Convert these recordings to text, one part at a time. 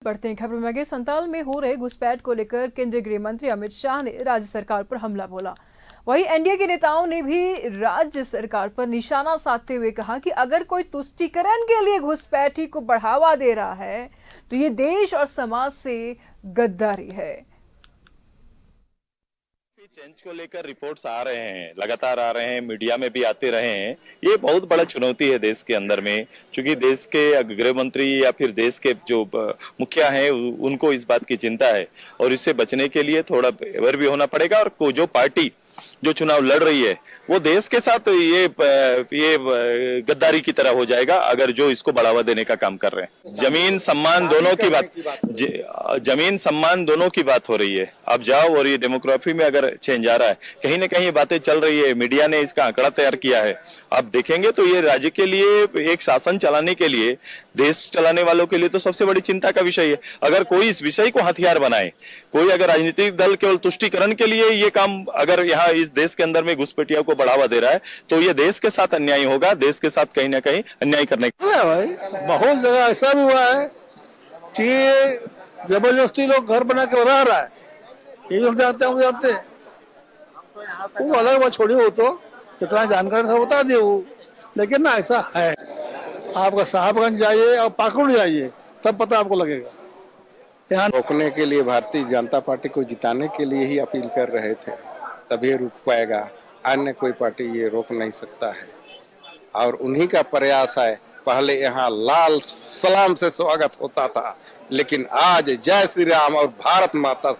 बढ़ते हैं खबर में आगे। संताल में हो रहे घुसपैठ को लेकर केंद्रीय गृह मंत्री अमित शाह ने राज्य सरकार पर हमला बोला। वहीं एनडीए के नेताओं ने भी राज्य सरकार पर निशाना साधते हुए कहा कि अगर कोई तुष्टीकरण के लिए घुसपैठी को बढ़ावा दे रहा है तो ये देश और समाज से गद्दारी है। चेंज को लेकर रिपोर्ट्स आ रहे हैं, लगातार आ रहे हैं, मीडिया में भी आते रहे हैं। ये बहुत बड़ा चुनौती है देश के अंदर में, क्योंकि देश के गृह मंत्री या फिर देश के जो मुखिया हैं उनको इस बात की चिंता है और इससे बचने के लिए थोड़ा अवेयर भी होना पड़ेगा। और जो पार्टी जो चुनाव लड़ रही है वो देश के साथ ये गद्दारी की तरह हो जाएगा अगर जो इसको बढ़ावा देने का काम कर रहे हैं। जमीन सम्मान दोनों की बात, जमीन सम्मान दोनों की बात हो रही है। आप जाओ और ये डेमोग्राफी में अगर चेंज आ रहा है, कहीं ना कहीं बातें चल रही है, मीडिया ने इसका आंकड़ा तैयार किया है। आप देखेंगे तो ये राज्य के लिए, एक शासन चलाने के लिए, देश चलाने वालों के लिए तो सबसे बड़ी चिंता का विषय है। अगर कोई इस विषय को हथियार बनाए, कोई अगर राजनीतिक दल केवल तुष्टीकरण के लिए ये काम अगर यहाँ इस देश के अंदर में घुसपैठियों को बढ़ावा दे रहा है तो ये देश के साथ अन्याय होगा, देश के साथ कहीं ना कहीं अन्याय करने भाई बहुत जगह ऐसा भी हुआ है कि जबरदस्ती लोग घर बना के रह रहा है। ये लोग जाते हैं, हम जाते हैं, वो अलग बात छोड़ी। हो तो इतना जानकारी था बता दे वो, लेकिन ना ऐसा है। आपका साहबगंज जाइए और पाकुड़ जाइए, तब पता आपको लगेगा। यहाँ रोकने के लिए भारतीय जनता पार्टी को जिताने के लिए ही अपील कर रहे थे, तभी रुक पाएगा। अन्य कोई पार्टी ये रोक नहीं सकता है और उन्हीं का प्रयास है। पहले यहाँ लाल सलाम से स्वागत होता था, लेकिन आज जय श्री राम और भारत माता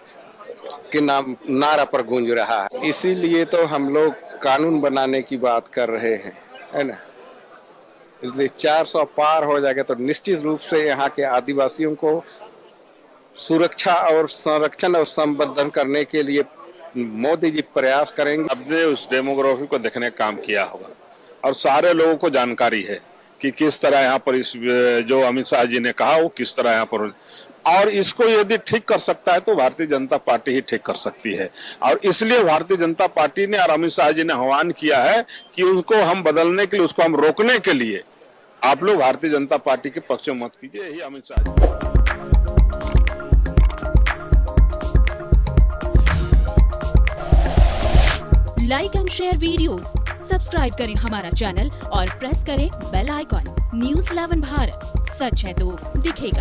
के नाम नारा पर गूंज रहा है। इसीलिए तो हम लोग कानून बनाने की बात कर रहे हैं, है ना। 400 पार हो जाएगा तो निश्चित रूप से यहाँ के आदिवासियों को सुरक्षा और संरक्षण और संवर्धन करने के लिए मोदी जी प्रयास करेंगे। आपने उस डेमोग्राफी को देखने का काम किया होगा और सारे लोगों को जानकारी है कि किस तरह यहाँ पर इस जो अमित शाह जी ने कहा वो किस तरह यहाँ पर, और इसको यदि ठीक कर सकता है तो भारतीय जनता पार्टी ही ठीक कर सकती है। और इसलिए भारतीय जनता पार्टी ने और अमित शाह जी ने आह्वान किया है कि उसको हम बदलने के लिए, उसको हम रोकने के लिए आप लोग भारतीय जनता पार्टी के पक्ष में मत कीजिए। यही Amit Shah ji. Like and share videos, subscribe करें हमारा चैनल और प्रेस करें बेल आइकॉन। न्यूज़ 11 भारत, सच है तो दिखेगा।